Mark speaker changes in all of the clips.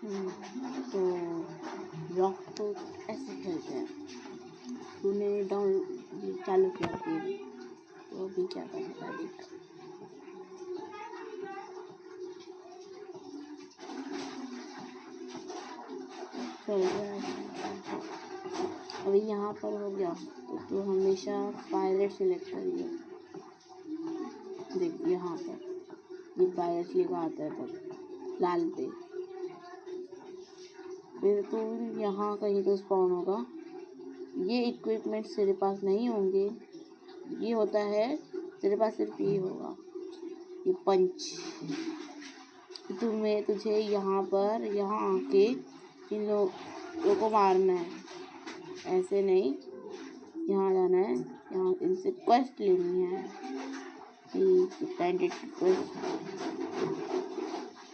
Speaker 1: तो ब्लॉक तो ऐसे खेलते हैं। तूने डाउन चालू किया गेम, तो अभी क्या करना है देख। चल गया अभी यहाँ पर हो गया, तो तू हमेशा पायरेट सिलेक्ट करिए। देख यहाँ पर ये पायरेट लिखा आता है तब लाल पे, फिर तू यहाँ कहीं तो स्पॉन होगा। ये इक्विपमेंट्स तेरे पास नहीं होंगे, ये होता है तेरे पास सिर्फ ये होगा, ये पंच। तुझे यहाँ आके इन लोगों को मारना है, ऐसे नहीं। यहाँ जाना है, यहाँ इनसे क्वेस्ट लेनी है, डिपेंडेंट क्वेस्ट।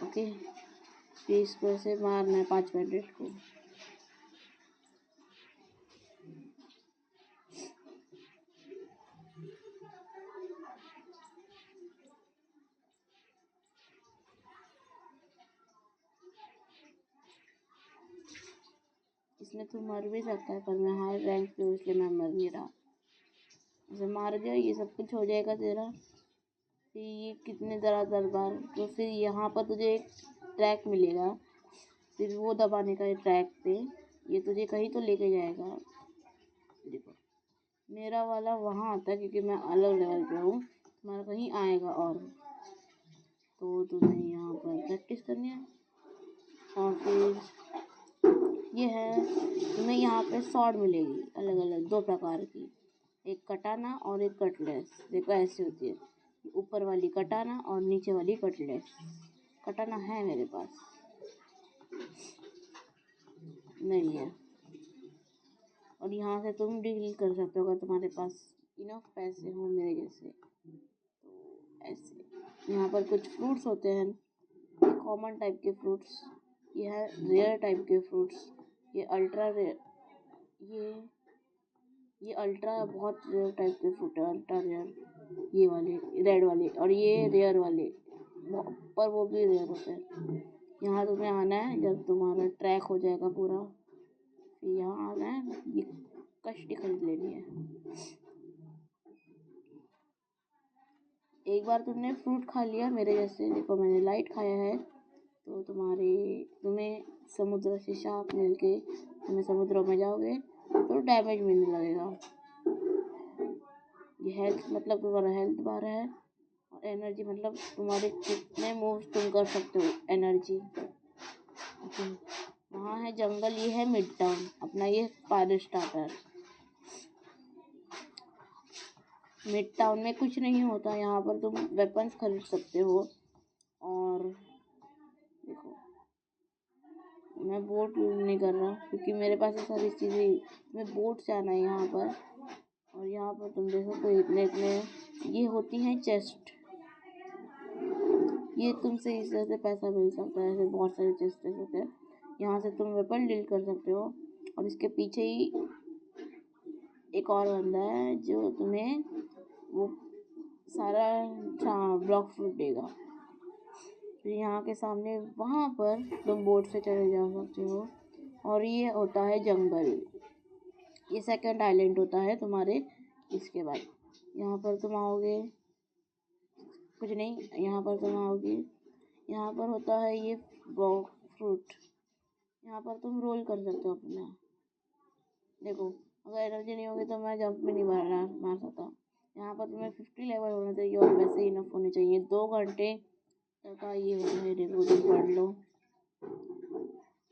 Speaker 1: ओके, फिर इसको ऐसे मारना है 5 बैंडेड को। इसमें तो मर भी सकता है, पर मैं हाई रैंक पे हूँ इसलिए मैं मर नहीं रहा। इसे मार दिया, ये सब कुछ हो जाएगा तेरा। फिर ये कितने दर बार, तो फिर यहाँ पर तुझे एक ट्रैक मिलेगा, फिर वो दबाने का है ट्रैक पे, ये तुझे कहीं तो लेके जाएगा। देखो मेरा वाला वहाँ आता है क्योंकि मैं अलग लेवल पे हूँ, तुम्हारा कहीं आएगा और, तो तुम्हें यहाँ पर प्रैक्टिस करनी है। और फिर ये है, तुम्हें यहाँ पे स्वॉर्ड मिलेगी अलग अलग 2 प्रकार की, एक कटाना और एक कटलेस। देखो ऐसी होती है, ऊपर वाली कटाना और नीचे वाली कटलेस। कटाना है मेरे पास, नहीं है। और यहाँ से तुम डील कर सकते हो अगर तुम्हारे पास इनफ पैसे हो मेरे जैसे, तो ऐसे। यहाँ पर कुछ फ्रूट्स होते हैं, कॉमन टाइप के फ्रूट्स, ये है रेयर टाइप के फ्रूट्स, ये अल्ट्रा रेयर, ये अल्ट्रा बहुत रेयर टाइप के फ्रूट है, अल्ट्रा रेयर ये वाले रेड वाले, और ये रेयर वाले, पर वो भी रेयर होते हैं। यहाँ तुम्हें आना है जब तुम्हारा ट्रैक हो जाएगा पूरा, फिर यहाँ आना है, ये कश्ती खरीद लेनी है। एक बार तुमने फ्रूट खा लिया मेरे जैसे, देखो मैंने लाइट खाया है, तो तुम्हें समुद्र से शाप मिलके तुम्हें समुद्रों में जाओगे तो डैमेज मिलने लगेगा। ये हेल्थ मतलब तुम्हारा हेल्थ बार है, और एनर्जी मतलब तुम्हारे कितने मूव्स तुम कर सकते हो, एनर्जी। वहाँ है जंगल, ये है मिड टाउन अपना, ये पायरेट स्टार्टर। मिड टाउन में कुछ नहीं होता, यहाँ पर तुम वेपन्स खरीद सकते हो। और देखो मैं बोट यूज नहीं कर रहा क्योंकि मेरे पास ये सारी चीज़ें, मैं बोट से आना है यहाँ पर। और यहाँ पर तुम देखो तो इतने ये होती हैं चेस्ट, ये तुमसे इस तरह से पैसा मिल सकता है, ऐसे बहुत सारे चेस्ट होते हैं, यहाँ से तुम वेपन डील कर सकते हो। और इसके पीछे ही एक और बंदा है जो तुम्हें वो सारा ब्लॉक फ्रूट देगा। फिर यहाँ के सामने वहाँ पर तुम बोट से चले जा सकते हो। और ये होता है जंगल, ये सेकंड आइलैंड होता है तुम्हारे। इसके बाद यहाँ पर तुम आओगे, कुछ नहीं, यहाँ पर तुम आओगे, यहाँ पर होता है ये ब्लॉक फ्रूट, यहाँ पर तुम रोल कर सकते हो अपना। देखो अगर एनर्जी नहीं होगी तो मैं जंप में नहीं मार सकता। यहाँ पर तुम्हें 50 लेवल होना चाहिए और वैसे ही इनफ होने चाहिए। 2 घंटे तक का ये होता है, देखो तुम पढ़ लो।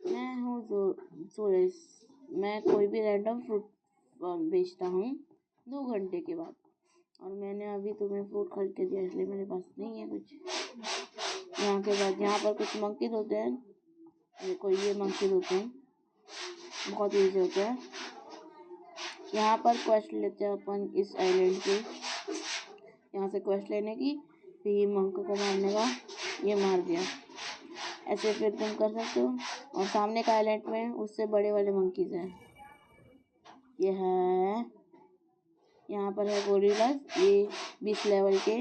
Speaker 1: मैं हूँ जोरेस, मैं कोई भी रैंडम फ्रूट बेचता हूँ 2 घंटे के बाद, और मैंने अभी तुम्हें फ्रूट खरीद के दिया इसलिए मेरे पास नहीं है कुछ। यहाँ के बाद यहाँ पर कुछ मंकीज होते हैं, देखो ये मंकीज होते हैं, बहुत ईजी होते हैं। यहाँ पर क्वेस्ट लेते हैं अपन इस आइलैंड के, यहाँ से क्वेस्ट लेने की, फिर ये मंक को मारने का, ये मार दिया, ऐसे फिर तुम कर सकते हो। और सामने का आइलैंड में उससे बड़े वाले मंकीज हैं, ये है यहाँ पर है गोरिल्ला, ये 20 लेवल के,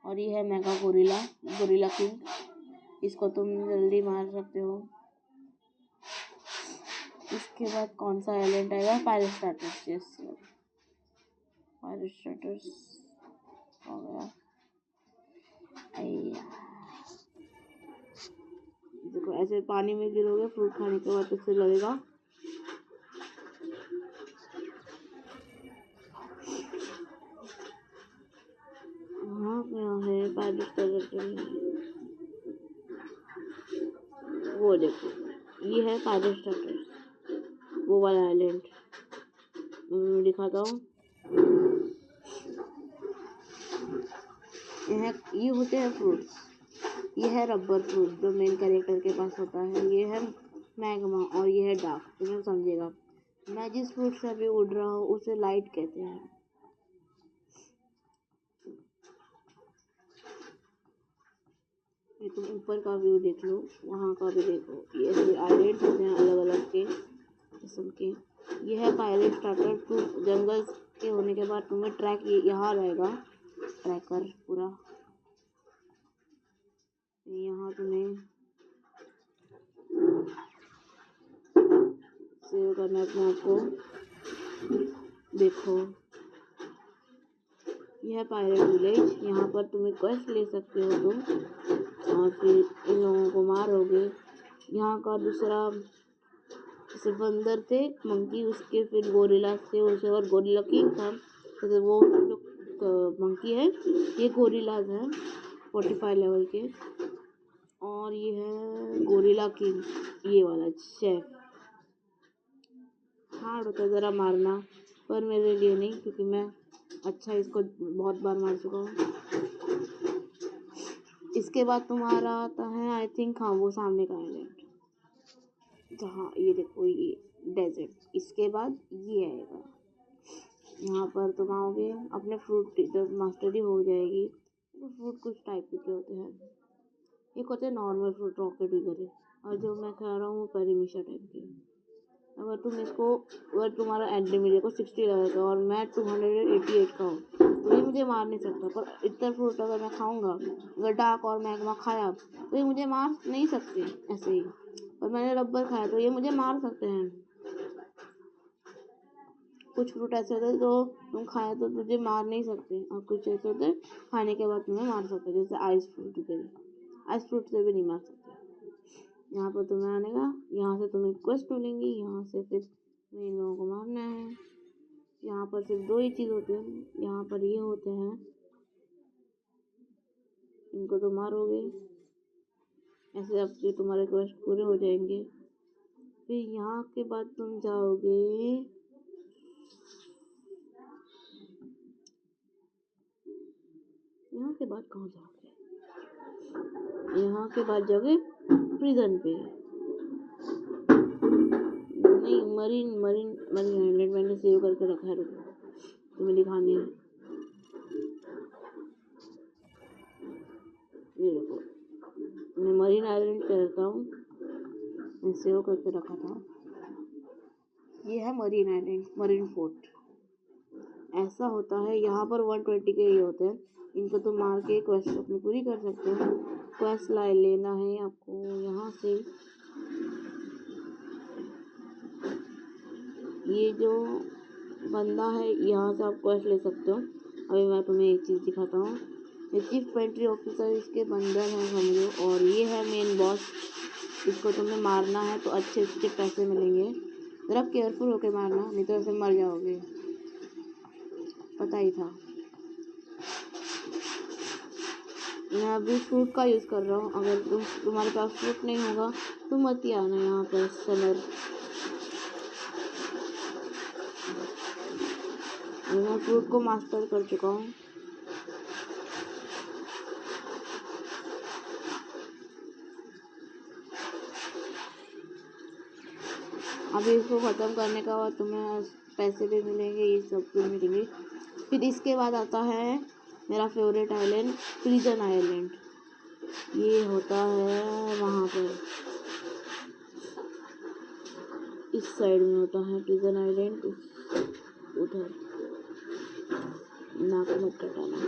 Speaker 1: और ये है मेगा गोरिल्ला किंग, इसको तुम जल्दी मार सकते हो। इसके बाद कौन सा आइलैंड आएगा? पायरोस्ट्राटस। यस, पायरोस्ट्राटस हो गया। देखो ऐसे पानी में गिरोगे फ्रूट खाने के बाद उससे लगेगा हाँ क्या है पायरोस्ट्राटस। वो देखो ये है पायरोस्ट्राटस, वो वाला आइलैंड दिखाता हूँ। ये होते हैं फ्रूट्स। ये है रबर फ्रूट जो मेन कैरेक्टर के पास होता है। ये है मैग्मा और ये है डार्क। तुम्हें समझेगा। मैं जिस फ्रूट से अभी उड़ रहा हूँ उसे लाइट कहते हैं। ये तुम ऊपर का व्यू देख लो, वहाँ का भी देखो। ये आइलैंड होते हैं अलग अलग के किस्म के। ये है पायरोस्ट्राटस। तुम जंगल के होने के बाद तुम्हें ट्रैक यहाँ रहेगा, ट्रैकर पूरा। यहाँ तुम्हें सेव करना है अपने आप को। देखो यह है पायरेट विलेज। यहाँ पर तुम्हें क्वेस्ट ले सकते हो तुम, और फिर इन लोगों को मारोगे। यहाँ का दूसरा जैसे बंदर थे, मंकी, उसके फिर गोरिल्ला थे, उसे और गोरिल्ला किंग था। जैसे वो जो मंकी है ये गोरिल्लाज है 45 लेवल के, और ये है गोरिल्ला किंग, ये वाला शेफ। हार्ड होता है ज़रा मारना, पर मेरे लिए नहीं, क्योंकि मैं अच्छा इसको बहुत बार मार चुका हूँ। इसके बाद तुम्हारा आता है आई थिंक, हाँ वो सामने का आइलैंड जहाँ ये देखो ये डेजर्ट। इसके बाद ये आएगा। यहाँ पर तुम आओगे, अपने फ्रूट जब मास्टरी हो जाएगी तो फ्रूट कुछ टाइप के होते हैं। एक होते हैं नॉर्मल फ्रूट, रॉकेट वगैरह, और जो मैं खा रहा हूँ वो पेरीमिशा टाइप के। अगर तुम इसको, अगर तुम्हारा एंट्री मेरे को 60 लगेगा और मैं 288 का हूँ तो ये मुझे मार नहीं सकता। पर इतना फ्रूट अगर मैं खाऊंगा, अगर डार्क और मैग्मा खाया तो ये मुझे मार नहीं सकते ऐसे ही। और मैंने रबर खाया तो ये मुझे मार सकते हैं। कुछ फ्रूट ऐसे होते हैं जो तुम खाए तो तुझे मार नहीं सकते, और कुछ ऐसे होते हैं खाने के बाद तुम्हें मार सकते, जैसे आइस फ्रूट वगैरह। आइस फ्रूट से भी नहीं मार सकते। यहाँ पर तुम्हें आने का, यहाँ से तुम्हें क्वेस्ट मिलेंगी, यहाँ से फिर तुम्हें इन लोगों को मारना है। यहाँ पर सिर्फ 2 ही चीज़ होते हैं। यहाँ पर ये होते हैं, इनको तो मारोगे, ऐसे अब से तुम्हारे क्वेस्ट पूरे हो जाएंगे। फिर यहाँ के बाद तुम जाओगे, यहाँ के बाद कहाँ जाओगे? यहाँ के बाद जाओगे प्रिजन पे, नहीं मरीन मरीन मरीन आइलैंड मैंने सेव करके रखा है, रुको तुम्हें दिखाने हैं। ये देखो मैं मरीन आइलैंड करता हूँ, मैं सेव करके रखा था। ये है मरीन आइलैंड, मरीन फोर्ट ऐसा होता है। यहाँ पर 120 के ये होते हैं। इनको तो मार के क्वेस्ट अपनी पूरी कर सकते हो। क्वेस्ट लाइन लेना है आपको यहाँ से। ये जो बंदा है यहाँ से आप क्वेस्ट ले सकते हो। अभी मैं तुम्हें एक चीज़ दिखाता हूँ। ये चीफ पेंट्री ऑफिसर इसके बंदर हैं समझो, और ये है मेन बॉस। इसको तुम्हें मारना है तो अच्छे अच्छे पैसे मिलेंगे। ज़रा केयरफुल होके मारना, नहीं तो ऐसे मर जाओगे, पता ही था। मैं अभी फ्रूट का यूज़ कर रहा हूँ। अगर तुम्हारे पास फ्रूट नहीं होगा तो मत ही आना यहाँ पर समर। मैं फ्रूट को मास्टर कर चुका हूँ। अभी इसको ख़त्म करने के बाद तुम्हें पैसे भी मिलेंगे, ये सब भी मिलेंगे। फिर इसके बाद आता है मेरा फेवरेट आइलैंड, प्रिजन आइलैंड। ये होता है वहाँ पर इस साइड में होता है प्रिजन आइलैंड, उधर। नाक मत कटाना।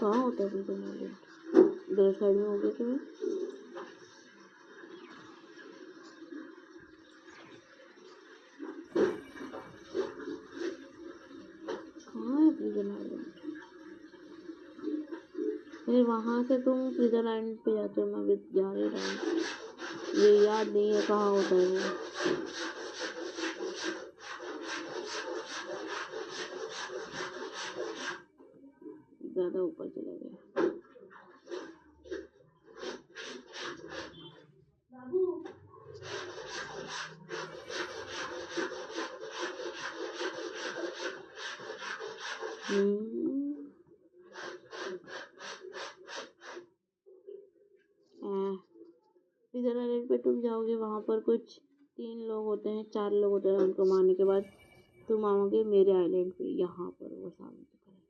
Speaker 1: कहाँ होता है प्रिजन आइलैंड? इधर साइड में हो गया तुम्हें? कहाँ है प्रिजन आइलैंड? फिर वहाँ से तुम प्रिजन आइलैंड पे जाते हो। मैं भी जा ही रहा हूँ, ये याद नहीं है कहाँ होता है वो। ज़्यादा ऊपर चला गया। प्रिजन आइलैंड पे तुम जाओगे, वहाँ पर कुछ 3 लोग होते हैं, 4 लोग होते हैं। उनको मारने के बाद तुम आओगे मेरे आइलैंड पे, यहाँ पर वो सामने दिख रहा है।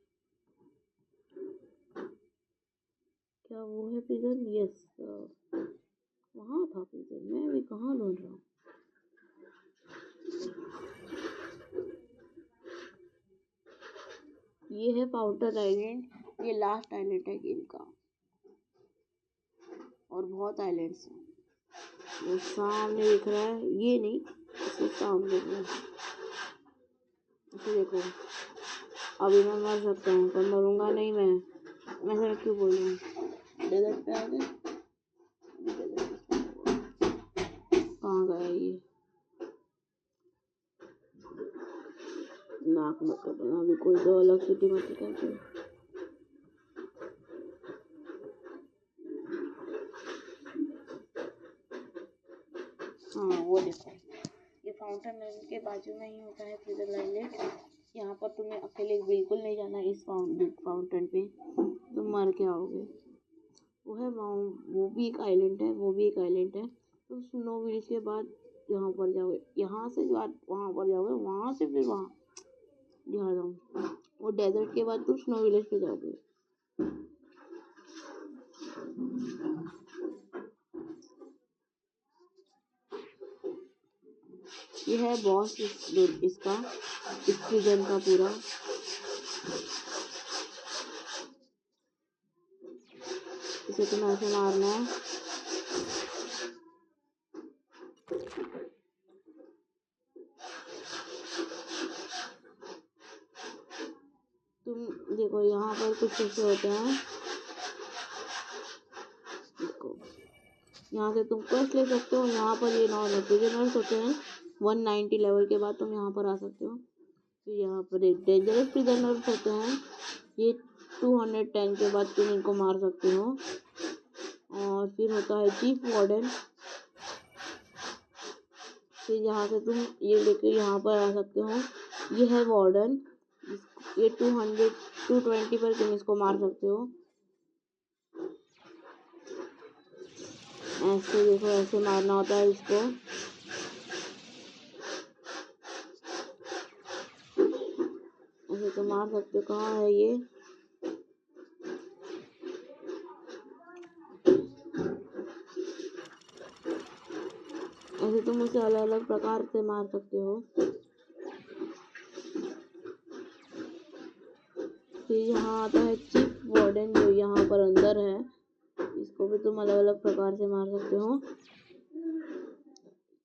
Speaker 1: क्या वो है प्रिजन? यस, वहाँ था प्रिजन। मैं भी कहाँ ढूंढ रहा हूँ। ये है पाउडर आइलैंड, ये लास्ट आइलैंड है गेम का, और बहुत आइलैंड्स हैं। वो सामने दिख रहा है, ये नहीं, इसके सामने दिख रहा है। इसे देखो, अभी मैं मर सकता हूँ पर मरूंगा नहीं। मैं सर क्यों बोल रही हूँ? डेजर्ट पे आ गए। कहाँ गया ये? नाक मत कटना, अभी कोई तो अलग सिटी मत करते। हाँ वो देखो, ये फाउंटेन के बाजू में ही होता है प्रिजन आइलैंड। यहाँ पर तुम्हें अकेले बिल्कुल नहीं जाना। इस फाउंटेन पे तुम मर के आओगे। वो है वो भी एक आइलैंड है, वो भी एक आइलैंड है। तुम स्नो विलेज के बाद यहाँ पर जाओगे, यहाँ से बाद वहाँ पर जाओगे, वहाँ से फिर वहाँ यहाँ जाओ। वो डेजर्ट के बाद तुम स्नो विलेज पे जाओगे। ये है बॉस इसका, इस प्रिजन का पूरा। इसे तुम्हें ऐसे मारना है। तुम देखो यहाँ पर कुछ ऐसे होते हैं, देखो यहाँ से तुम क्वेस्ट ले सकते हो। यहाँ पर ये नॉर्मल प्रिजनर्स होते हैं। 190 लेवल के बाद तुम यहाँ पर आ सकते हो। फिर यहाँ पर एक डेंजरस प्रिजनर्स होते हैं, ये 210 के बाद तुम इनको मार सकते हो। और फिर होता है चीफ वार्डन। फिर यहाँ से तुम ये लेके यहाँ पर आ सकते हो। ये है वार्डन, ये 220 पर तुम इसको मार सकते हो। ऐसे देखो, ऐसे मारना होता है इसको। ऐसे तो मार सकते हो। कहाँ है ये? ऐसे तुम उसे अलग अलग प्रकार से मार सकते हो। फिर यहाँ आता है चीफ वार्डन, जो यहाँ पर अंदर है। इसको भी तुम अलग अलग प्रकार से मार सकते हो।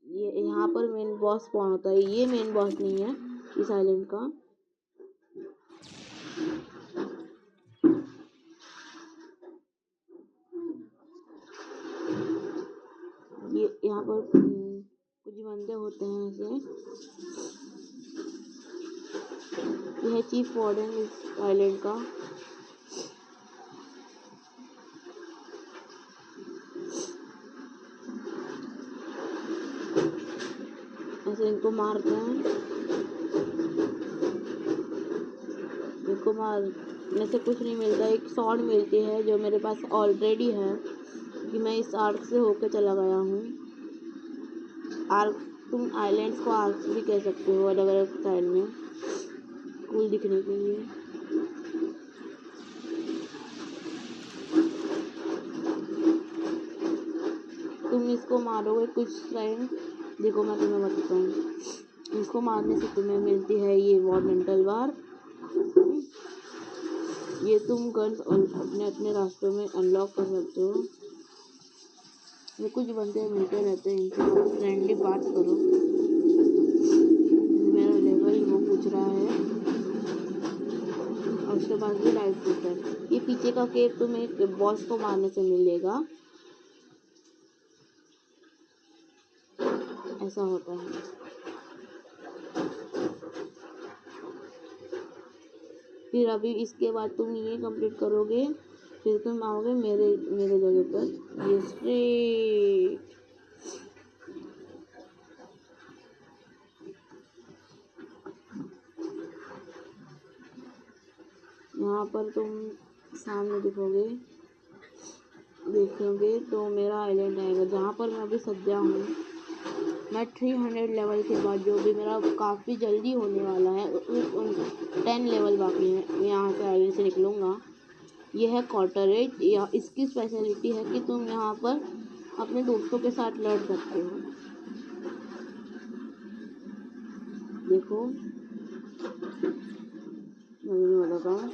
Speaker 1: ये यहाँ पर मेन बॉस स्पॉन होता है। ये मेन बॉस नहीं है इस आइलैंड का। ये यहाँ पर कुछ बंदे होते हैं ऐसे। यह है चीफ वार्डन इस आइलैंड का। ऐसे इनको मारते हैं। इनको मारने से कुछ नहीं मिलता। एक सॉर्ड मिलती है जो मेरे पास ऑलरेडी है, कि मैं इस आर्क से होकर चला गया हूँ। आर्क, तुम आइलैंड्स को आर्क भी कह सकते हो, अलग अलग स्टाइल में कूल दिखने के लिए। तुम इसको मारोगे कुछ टाइम, देखो मैं तुम्हें बताता हूँ। इसको मारने से तुम्हें मिलती है ये वार्डन तलवार। ये तुम गन्स अपने अपने रास्तों में अनलॉक कर सकते हो। ये कुछ बंदे मिलते रहते हैं, इनसे फ्रेंडली बात करो। मेरा लेवल वो पूछ रहा है और उसके बाद भी लाइफ है। ये पीछे का केव तुम्हें बॉस को मारने से मिलेगा, ऐसा होता है। फिर अभी इसके बाद तुम ये कंप्लीट करोगे, फिर तुम आओगे मेरे मेरे जगह पर। ये स्ट्रेट यहाँ पर तुम सामने देखोगे तो मेरा आइलैंड आएगा, जहाँ पर मैं अभी सज्जा हूँ। मैं 300 लेवल के बाद, जो भी मेरा काफ़ी जल्दी होने वाला है, 10 लेवल बाकी है, मैं यहाँ से आइलैंड से निकलूँगा। यह है कॉटरेज। या इसकी स्पेशलिटी है कि तुम यहाँ पर अपने दोस्तों के साथ लड़ सकते हो। देखो मैं बताता हूँ।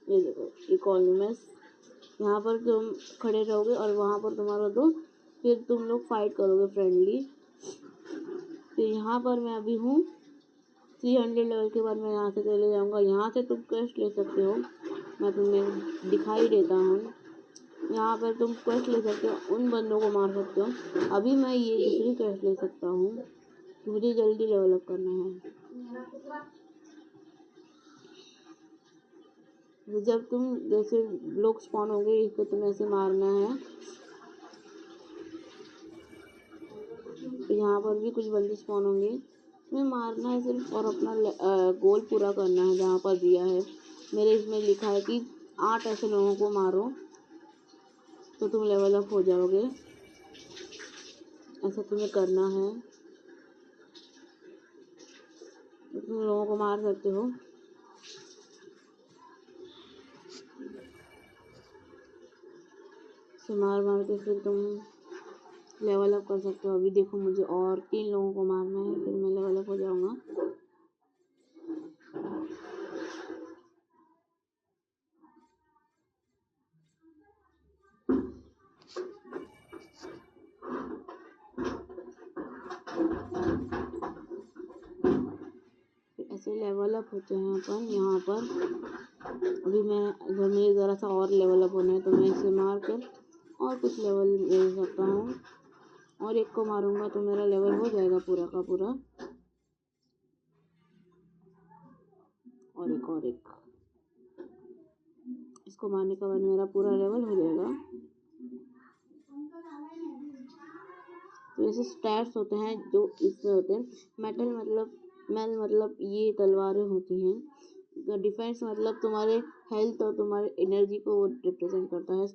Speaker 1: ये देखो इकोनॉमिस, यहाँ पर तुम खड़े रहोगे और वहाँ पर तुम्हारा दोस्त, फिर तुम लोग फाइट करोगे फ्रेंडली। फिर यहाँ पर मैं अभी हूँ 300 लेवल के बाद मैं यहाँ से चले जाऊँगा। यहाँ से तुम क्वेस्ट ले सकते हो, मैं तुम्हें दिखाई देता हूँ। यहाँ पर तुम क्वेस्ट ले सकते हो, उन बंदों को मार सकते हो। अभी मैं ये दूसरी क्वेस्ट ले सकता हूँ, मुझे जल्दी डेवलप करना है। जब तुम जैसे लोग स्पॉन होंगे, इसको तुम्हें ऐसे मारना है। यहाँ पर भी कुछ बंदे स्पॉन होंगे, तुम्हें मारना है सिर्फ और अपना गोल पूरा करना है। जहाँ पर दिया है मेरे इसमें लिखा है कि 8 ऐसे लोगों को मारो तो तुम लेवल अप हो जाओगे। ऐसा तुम्हें करना है, तुम लोगों को मार सकते हो। मार के फिर तुम लेवल अप कर सकते हो। अभी देखो मुझे और 3 लोगों को मारना है, फिर मैं लेवल अप हो जाऊंगा। ऐसे लेवल अप होते हैं अपन। यहाँ पर अभी मैं अगर मुझे ज़रा सा और लेवल अप होना है तो मैं इसे मार कर और कुछ लेवल ले सकता हूँ, और एक को मारूंगा तो मेरा लेवल हो जाएगा पूरा का पूरा। और एक इसको मारने के बाद मेरा पूरा लेवल हो जाएगा। तो ऐसे स्टैट्स होते हैं जो इसमें होते हैं। मेल मतलब ये तलवारें होती हैं। डिफेंस मतलब तुम्हारे हेल्थ और तुम्हारे एनर्जी को रिप्रेजेंट करता है।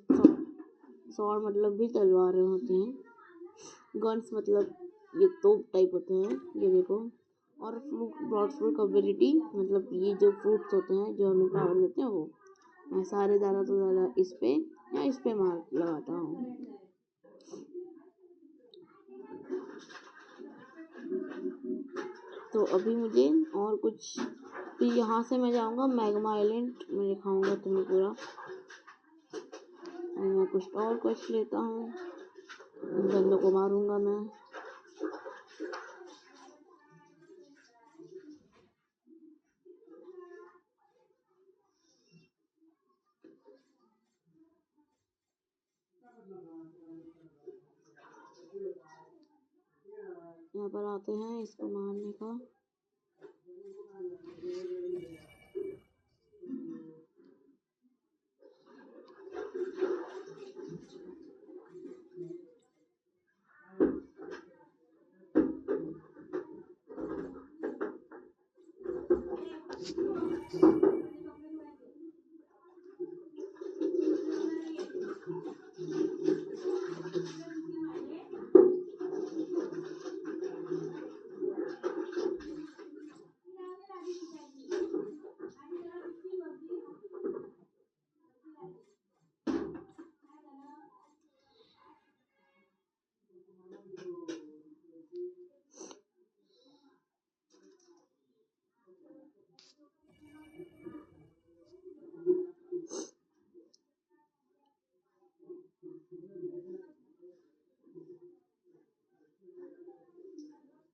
Speaker 1: स्वॉर्ड मतलब भी तलवारें होती हैं। गन्स मतलब ये तोप टाइप होते हैं, ये देखो। और ब्रॉड फ्रूट एबिलिटी मतलब ये जो फ्रूट्स होते हैं जो हमें पावर देते हैं वो। मैं सारे ज़्यादा से ज़्यादा इस पे या इस पे मार लगाता हूँ। तो अभी मुझे और कुछ, फिर यहाँ से मैं जाऊँगा मैग्मा आइलैंड में दिखाऊँगा तुम्हें पूरा। मैं कुछ और क्वेश्चन लेता हूँ, बंदों को मारूंगा मैं। यहाँ पर आते हैं इसको मारने का।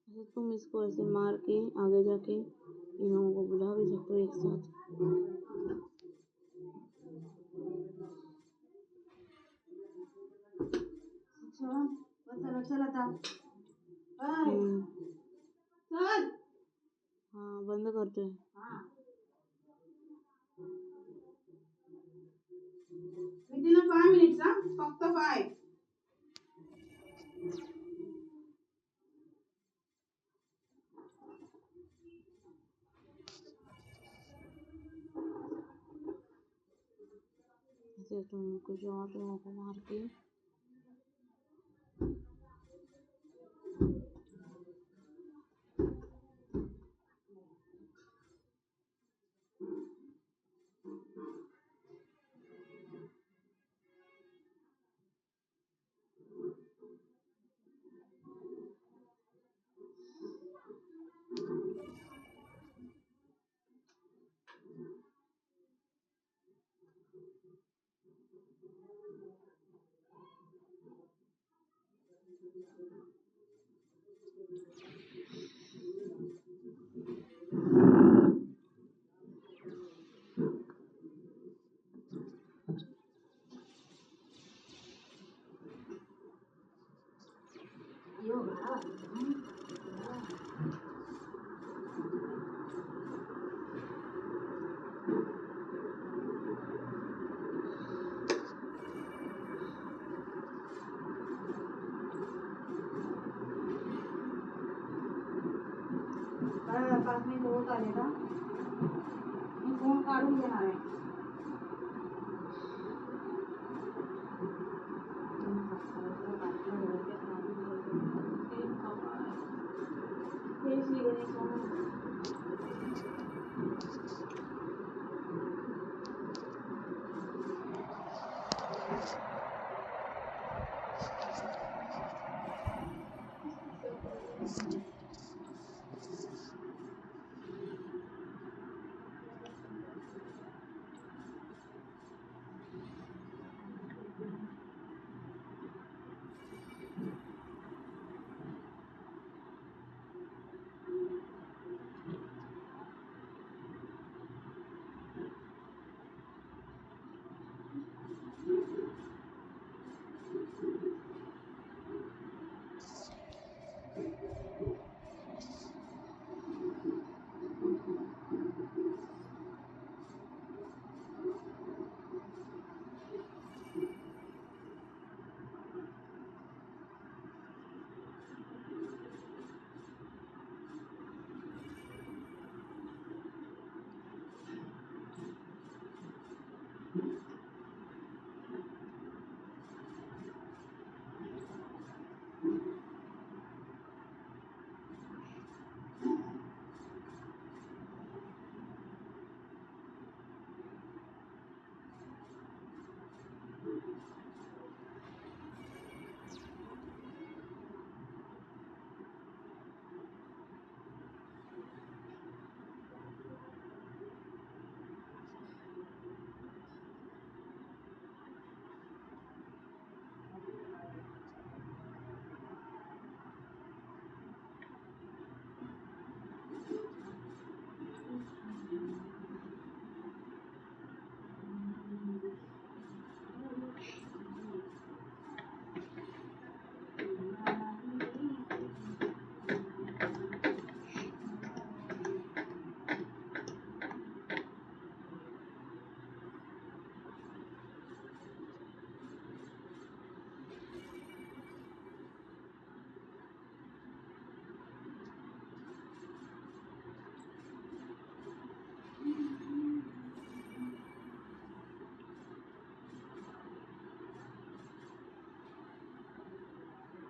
Speaker 1: ऐसे तुम इसको ऐसे मार के आगे जाके इन लोगों को बुला भी सकते हो एक साथ।
Speaker 2: चला चला था चल।
Speaker 1: हाँ बंद करते हैं।
Speaker 2: हाँ within 5 minutes हा फक्त 5.
Speaker 1: ऐसे तुम कुछ और लोगों को मार के
Speaker 2: यो हा काय 5 मिनिट होत आले का मी फोन काढून घेणार आहे. श्री गणेश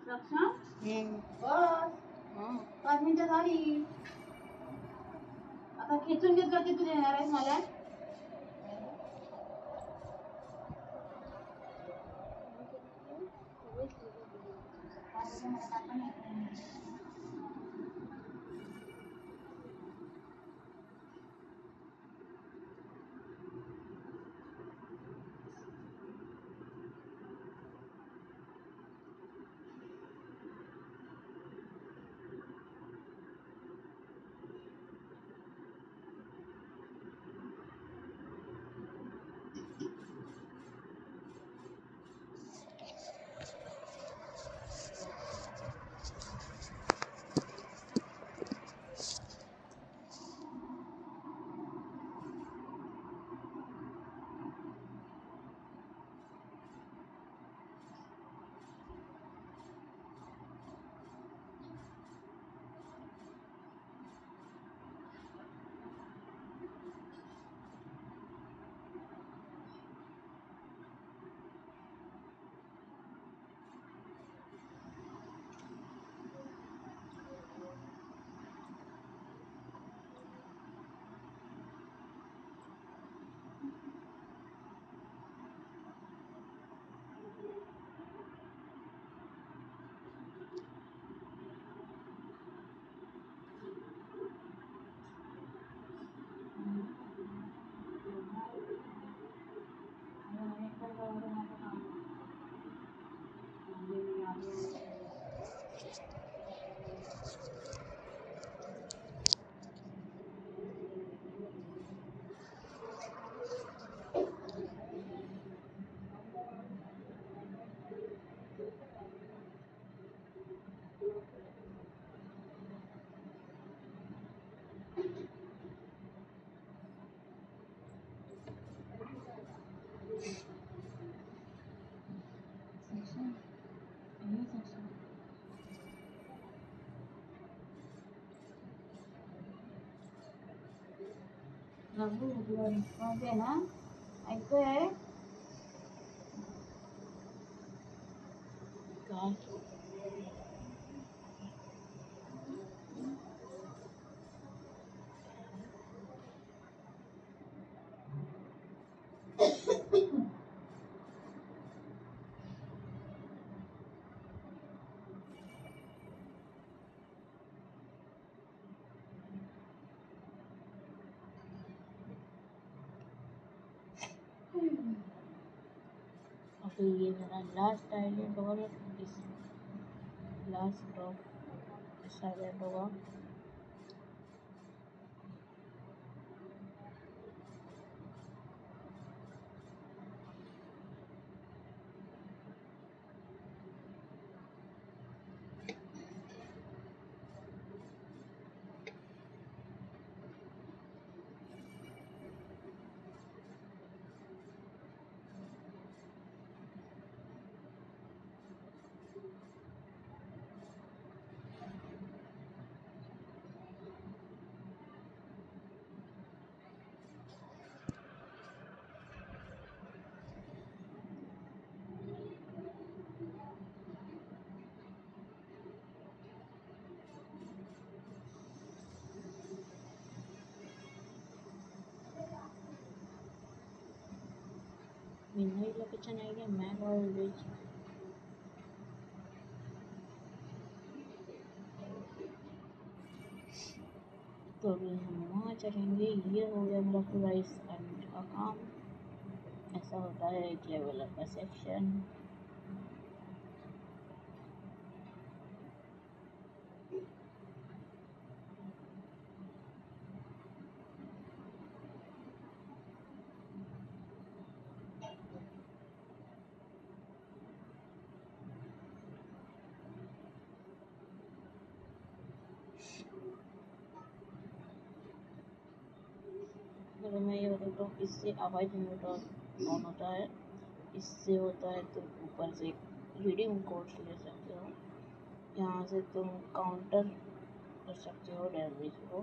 Speaker 2: रक्षा बस
Speaker 1: हाँ
Speaker 2: 5 मिनिटं झाली. आता खेचून घेत जाते तू देणार आहेस मला. Lagu bulan oke na itu ya
Speaker 1: God. अभी ये मेरा लास्ट आइलैंड होगा, इस लास्ट टॉप इस आइलैंड होगा। Midnight location idea map और विलेज। तो अभी हम वहाँ चलेंगे। ये हो गया मेरा पूरा इस आइलैंड का काम। ऐसा होता है एक लेवल का सेक्शन। अगर मैं ये बताता हूँ, इससे आवाज़ जनरेटर ऑन होता है, इससे होता है तो ऊपर से रीडिंग कोड्स ले सकते हो। यहाँ से तुम काउंटर कर सकते हो, डैमेज को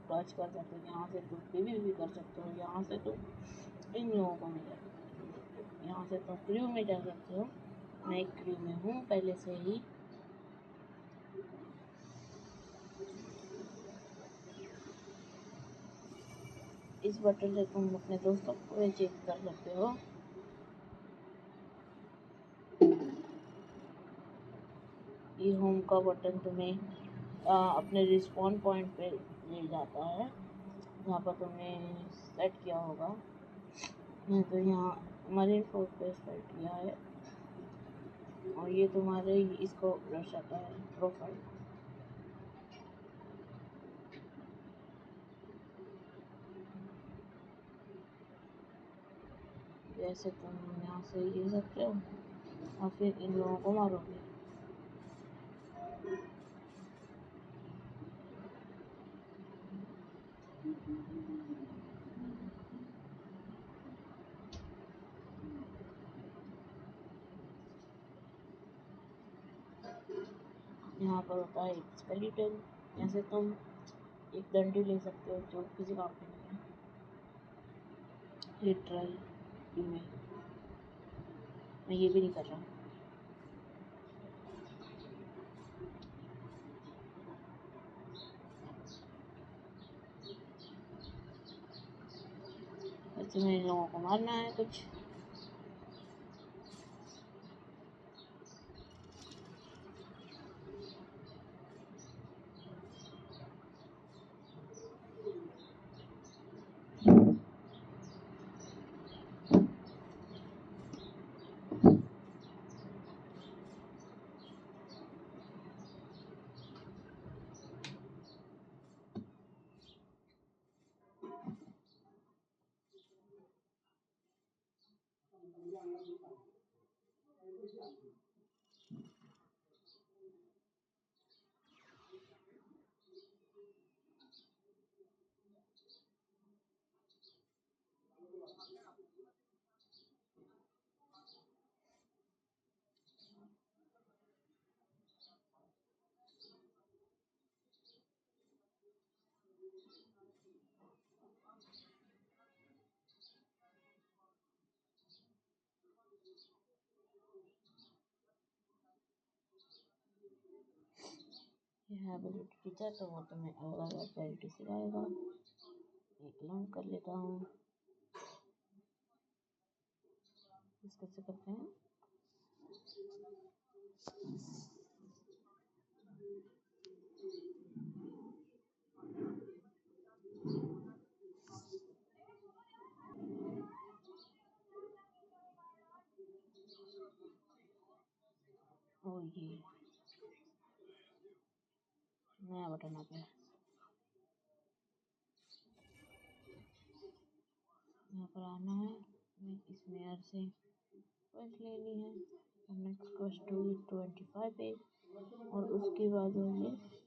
Speaker 1: टच कर सकते हो। यहाँ से तुम पीवी भी कर सकते हो। यहाँ से तुम इन लोगों को मिल सकते हो। यहाँ से तुम क्रू में जा सकते हो। मैं एक क्रू में हूँ पहले से ही। इस बटन से तुम अपने दोस्तों को चेक कर सकते हो। ये होम का बटन तुम्हें अपने रिस्पॉन पॉइंट पे ले जाता है, जहाँ पर तुमने सेट किया होगा। मैं तो यहाँ मरीन फोर्ट पे सेट किया है, और ये तुम्हारे इसको दर्शाता है प्रोफाइल। जैसे तुम यहाँ से ले सकते हो और फिर इन लोगों को मारोगे। यहाँ पर होता है एक स्केलेटन। जैसे तुम एक डंडी ले सकते हो जो किसी काम के नहीं है, लिटरली में। मैं ये भी नहीं कर रहा हूँ। वैसे में इन लोगों को मारना है कुछ। ये है एबिलिटी टीचर, तो वो तुम्हें अलग अलग एबिलिटी सिखाएगा। एक लर्न कर लेता हूँ, इस कैसे करते हैं। ओ ये नया बटन आ गया, यहाँ पर आना है। मैं इस मेयर से पॉइंट ले ली है। नेक्स्ट क्वेश्चन 25 पेज, और उसके बाद होंगे